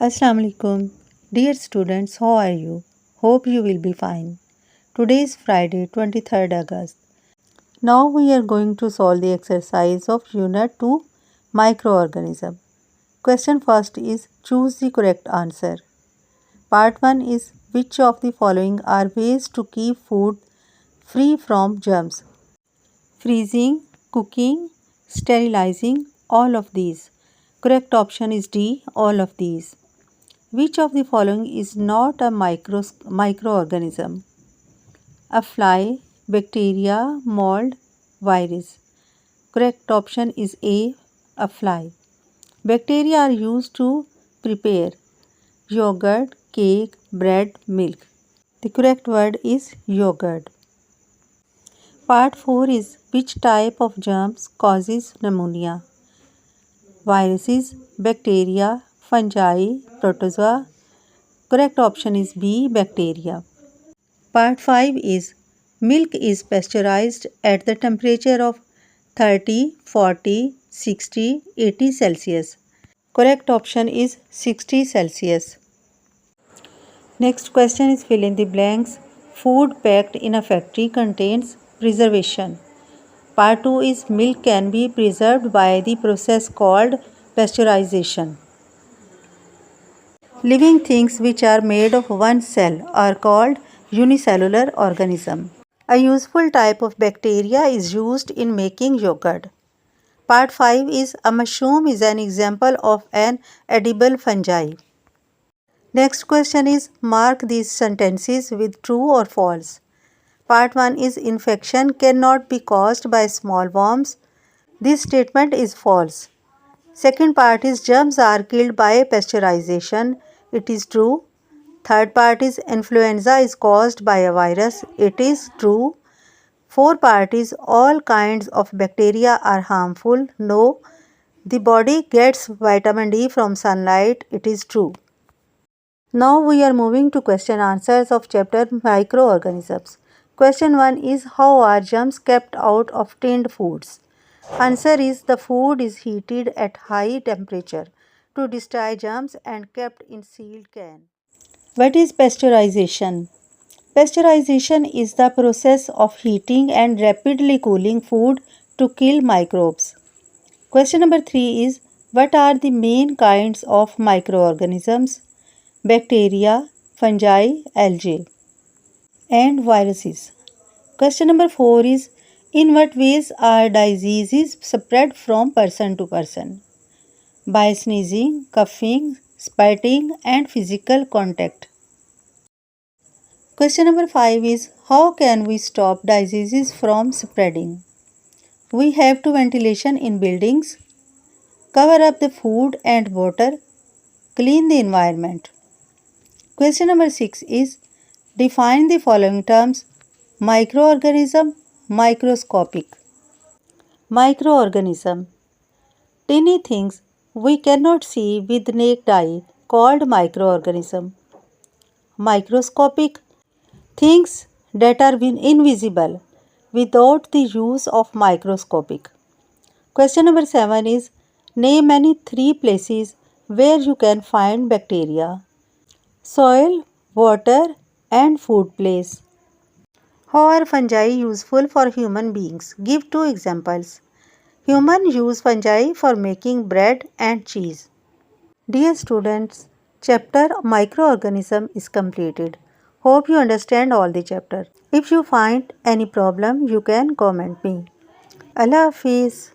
Assalamu alaikum. Dear students, how are you? Hope you will be fine. Today is Friday, 23rd August. Now we are going to solve the exercise of Unit 2 Microorganism. Question first is choose the correct answer. Part 1 is which of the following are ways to keep food free from germs? Freezing, cooking, sterilizing, all of these. Correct option is D, all of these. Which of the following is not a microorganism? A fly, bacteria, mold, virus. Correct option is a fly. Bacteria are used to prepare yogurt, cake, bread, milk. The correct word is yogurt. Part 4 is which type of germs causes pneumonia? Viruses, bacteria, fungi, protozoa. Correct option is B, bacteria. Part 5 is milk is pasteurized at the temperature of 30, 40, 60, 80 Celsius. Correct option is 60 Celsius. Next question is fill in the blanks. Food packed in a factory contains preservation. Part 2 is milk can be preserved by the process called pasteurization. Living things which are made of one cell are called unicellular organism. A useful type of bacteria is used in making yogurt. Part 5 is a mushroom is an example of an edible fungi. Next question is mark these sentences with true or false. Part 1 is infection cannot be caused by small worms. This statement is false. Second part is germs are killed by pasteurization. It is true. Third part is influenza is caused by a virus. It is true. Fourth part is all kinds of bacteria are harmful. No. The body gets vitamin D from sunlight. It is true. Now we are moving to question answers of chapter microorganisms. Question 1 is how are germs kept out of tinned foods? Answer is the food is heated at high temperature to destroy germs and kept in sealed can. What is pasteurization? Pasteurization is the process of heating and rapidly cooling food to kill microbes. Question number 3 is what are the main kinds of microorganisms? Bacteria, fungi, algae, and viruses. Question number 4 is in what ways are diseases spread from person to person? By sneezing, coughing, spitting, and physical contact. Question number 5 is how can we stop diseases from spreading? We have to ventilation in buildings, cover up the food and water, clean the environment. Question number 6 is define the following terms: microorganism, microscopic. Microorganism, tiny things we cannot see with naked eye called microorganism. Microscopic, things that are invisible without the use of microscopic. Question number 7 is name any 3 places where you can find bacteria. Soil, water, and food place. How are fungi useful for human beings? Give 2 examples. Humans use fungi for making bread and cheese. Dear students, chapter microorganism is completed. Hope you understand all the chapter. If you find any problem, you can comment me. Allah Hafiz.